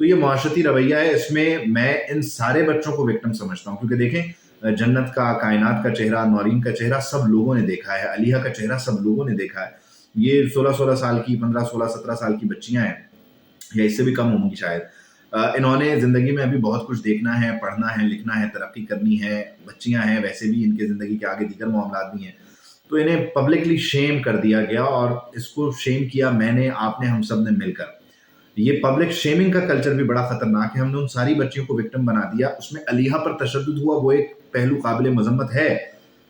تو یہ معاشرتی رویہ ہے، اس میں میں ان سارے بچوں کو وکٹم سمجھتا ہوں، کیونکہ دیکھیں جنت کا، کائنات کا چہرہ، نورین کا چہرہ سب لوگوں نے دیکھا ہے، علیہ کا چہرہ سب لوگوں نے دیکھا ہے. یہ 16 سال کی، 15 16 17 سال کی بچیاں ہیں، یا اس سے بھی کم ہوں گی شاید. انہوں نے زندگی میں ابھی بہت کچھ دیکھنا ہے، پڑھنا ہے، لکھنا ہے، ترقی کرنی ہے. بچیاں ہیں، ویسے بھی ان کے زندگی کے آگے دیگر معاملات بھی ہیں. تو انہیں پبلکلی شیم کر دیا گیا، اور اس کو شیم کیا میں نے، آپ نے، ہم سب نے مل کر. یہ پبلک شیمنگ کا کلچر بھی بڑا خطرناک ہے. ہم نے ان ساری بچیوں کو وکٹم بنا دیا. اس میں علیہ پر تشدد ہوا، وہ ایک پہلو قابل مذمت ہے،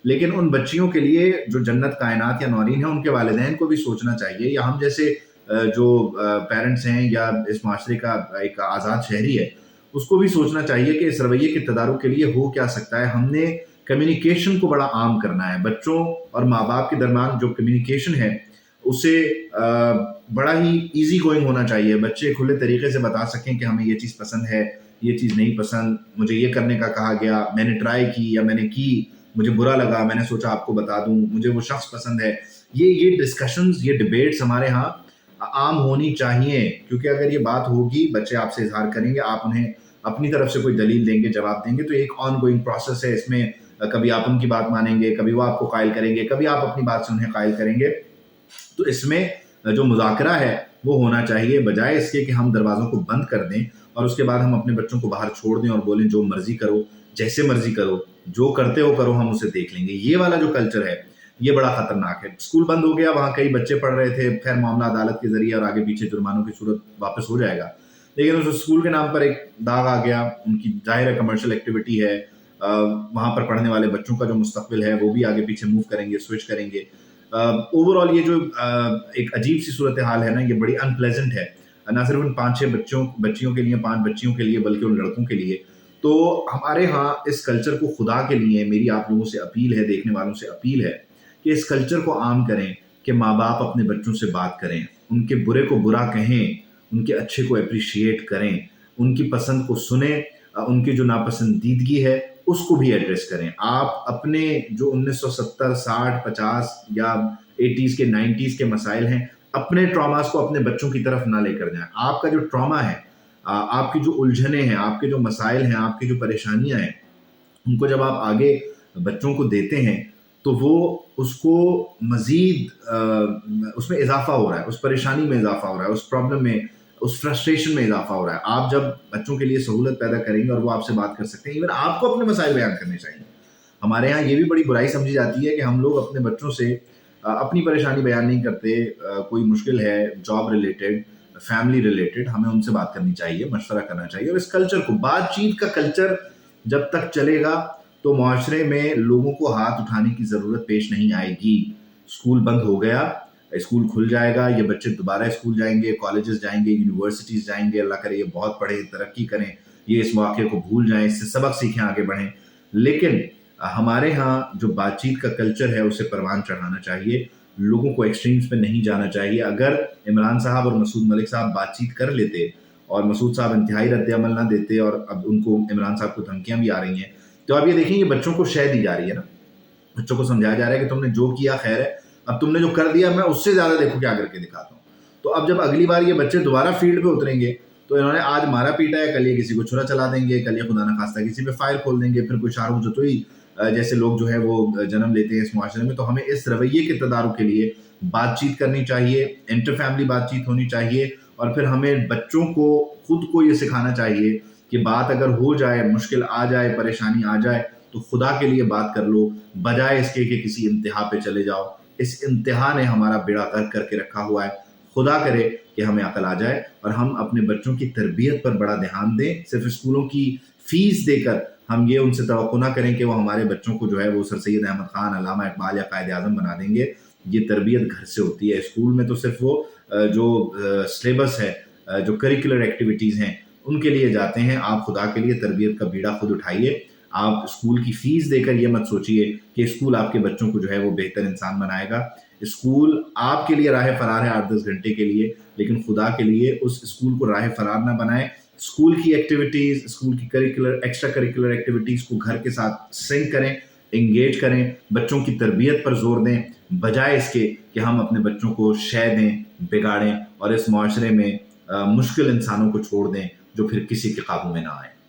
لیکن ان بچیوں کے لیے جو جنت، کائنات یا نورین ہیں، ان کے والدین کو بھی سوچنا چاہیے، یا ہم جیسے جو پیرنٹس ہیں، یا اس معاشرے کا ایک آزاد شہری ہے، اس کو بھی سوچنا چاہیے کہ اس رویے کے تدارک کے لیے ہو کیا سکتا ہے. ہم نے کمیونیکیشن کو بڑا عام کرنا ہے. بچوں اور ماں باپ کے درمیان جو کمیونیکیشن ہے اسے بڑا ہی ایزی گوئنگ ہونا چاہیے. بچے کھلے طریقے سے بتا سکیں کہ ہمیں یہ چیز پسند ہے، یہ چیز نہیں پسند، مجھے یہ کرنے کا کہا گیا، میں نے ٹرائی کی یا میں نے کی، مجھے برا لگا، میں نے سوچا آپ کو بتا دوں، مجھے وہ شخص پسند ہے. یہ ڈسکشنز، یہ ڈبیٹس ہمارے ہاں عام ہونی چاہیے، کیونکہ اگر یہ بات ہوگی، بچے آپ سے اظہار کریں گے، آپ انہیں اپنی طرف سے کوئی دلیل دیں گے، جواب دیں گے، تو ایک آن گوئنگ پروسیس ہے. اس میں کبھی آپ ان کی بات مانیں گے، کبھی وہ آپ کو قائل کریں گے، کبھی آپ اپنی بات سے انہیں قائل کریں گے. تو اس میں جو مذاکرہ ہے وہ ہونا چاہیے، بجائے اس کے کہ ہم دروازوں کو بند کر دیں اور اس کے بعد ہم اپنے بچوں کو باہر چھوڑ دیں اور بولیں جو مرضی کرو، جیسے مرضی کرو، جو کرتے ہو کرو، ہم اسے دیکھ لیں گے. یہ والا جو کلچر ہے یہ بڑا خطرناک ہے. اسکول بند ہو گیا، وہاں کئی بچے پڑھ رہے تھے، خیر معاملہ عدالت کے ذریعے اور آگے پیچھے جرمانوں کی صورت واپس ہو جائے گا، لیکن اس اسکول کے نام پر ایک داغ آ گیا. ان کی ظاہر ہے کمرشل ایکٹیویٹی ہے، وہاں پر پڑھنے والے بچوں کا جو مستقبل ہے وہ بھی آگے پیچھے موو کریں گے، سوئچ کریں گے. اوور آل یہ جو ایک عجیب سی صورتحال ہے نا، یہ بڑی ان پلیزنٹ ہے، نہ صرف ان 5-6 بچیوں کے لیے، 5 بچیوں کے لیے، بلکہ ان لڑکوں کے لیے. تو ہمارے ہاں اس کلچر کو خدا کے لیے میری آپ لوگوں سے اپیل ہے، دیکھنے والوں سے اپیل ہے کہ اس کلچر کو عام کریں کہ ماں باپ اپنے بچوں سے بات کریں، ان کے برے کو برا کہیں، ان کے اچھے کو اپریشیٹ کریں، ان کی پسند کو سنیں، ان کی جو ناپسندیدگی ہے اس کو بھی ایڈریس کریں. آپ اپنے جو 1970 60 50 یا 80s کے 90s کے مسائل ہیں، اپنے ٹراماز کو اپنے بچوں کی طرف نہ لے کر جائیں. آپ کا جو ٹراما ہے، آپ کی جو الجھنیں ہیں، آپ کے جو مسائل ہیں، آپ کی جو پریشانیاں ہیں، ان کو جب آپ آگے بچوں کو دیتے ہیں تو وہ اس کو مزید اس میں اضافہ ہو رہا ہے، اس پریشانی میں اضافہ ہو رہا ہے، اس پرابلم میں، اس فرسٹریشن میں اضافہ ہو رہا ہے. آپ جب بچوں کے لیے سہولت پیدا کریں گے اور وہ آپ سے بات کر سکتے ہیں، ایون آپ کو اپنے مسائل بیان کرنے چاہیے. ہمارے یہاں یہ بھی بڑی برائی سمجھی جاتی ہے کہ ہم لوگ اپنے بچوں سے اپنی پریشانی بیان نہیں کرتے. کوئی مشکل ہے، جاب ریلیٹڈ، فیملی ریلیٹڈ، ہمیں ان سے بات کرنی چاہیے، مشورہ کرنا چاہیے. اور اس کلچر کو، بات چیت کا کلچر جب تک چلے گا تو معاشرے میں لوگوں کو ہاتھ اٹھانے کی ضرورت پیش نہیں آئے گی. اسکول بند ہو گیا، اسکول کھل جائے گا، یہ بچے دوبارہ اسکول جائیں گے، کالجز جائیں گے، یونیورسٹیز جائیں گے. اللہ کرے یہ بہت پڑھیں، ترقی کریں، یہ اس واقعے کو بھول جائیں، اس سے سبق سیکھیں، آگے بڑھیں. لیکن ہمارے ہاں جو بات چیت کا کلچر ہے اسے پروان چڑھانا چاہیے، لوگوں کو ایکسٹریمز پہ نہیں جانا چاہیے. اگر عمران صاحب اور مسعود ملک صاحب بات چیت کر لیتے اور مسعود صاحب انتہائی رد عمل نہ دیتے، اور اب ان کو، عمران صاحب کو دھمکیاں بھی آ رہی ہیں، تو اب یہ دیکھیں یہ بچوں کو شے دی جا رہی ہے نا، بچوں کو سمجھایا جا رہا ہے کہ تم نے جو کیا خیر ہے، اب تم نے جو کر دیا میں اس سے زیادہ دیکھو کیا کر کے دکھاتا ہوں. تو اب جب اگلی بار یہ بچے دوبارہ فیلڈ پہ اتریں گے تو انہوں نے آج مارا پیٹا ہے، کل یہ کسی کو چھرا چلا دیں گے، کل یہ خدا نخواستہ کسی پہ فائر کھول دیں گے، پھر کوئی شاہ رخ جتوئی جیسے لوگ جو ہے وہ جنم لیتے ہیں اس معاشرے میں. تو ہمیں اس رویے کے تدارک کے لیے بات چیت کرنی چاہیے، انٹر فیملی بات چیت ہونی چاہیے، اور پھر ہمیں بچوں کو خود کو یہ سکھانا چاہیے کہ بات اگر ہو جائے، مشکل آ جائے، پریشانی آ جائے تو خدا کے لیے بات کر لو، بجائے اس کے کہ کسی انتہا پہ چلے جاؤ. اس انتہا نے ہمارا بیڑا غرق کر کے رکھا ہوا ہے. خدا کرے کہ ہمیں عقل آ جائے اور ہم اپنے بچوں کی تربیت پر بڑا دھیان دیں. صرف اسکولوں کی فیس دے کر ہم یہ ان سے توقع نہ کریں کہ وہ ہمارے بچوں کو جو ہے وہ سر سید احمد خان، علامہ اقبال یا قائد اعظم بنا دیں گے. یہ تربیت گھر سے ہوتی ہے. اسکول میں تو صرف وہ جو سلیبس ہے، جو کریکولر ایکٹیویٹیز ہیں ان کے لیے جاتے ہیں. آپ خدا کے لیے تربیت کا بیڑا خود اٹھائیے. آپ اسکول کی فیس دے کر یہ مت سوچئے کہ اسکول آپ کے بچوں کو جو ہے وہ بہتر انسان بنائے گا. اسکول آپ کے لیے راہ فرار ہے 8-10 گھنٹے کے لیے، لیکن خدا کے لیے اس اسکول کو راہ فرار نہ بنائیں. اسکول کی ایکٹیویٹیز، اسکول کی ایکسٹرا کریکولر ایکٹیویٹیز کو گھر کے ساتھ سنک کریں، انگیج کریں، بچوں کی تربیت پر زور دیں، بجائے اس کے کہ ہم اپنے بچوں کو شے دیں، بگاڑیں اور اس معاشرے میں مشکل انسانوں کو چھوڑ دیں جو پھر کسی کے قابو میں نہ آئے.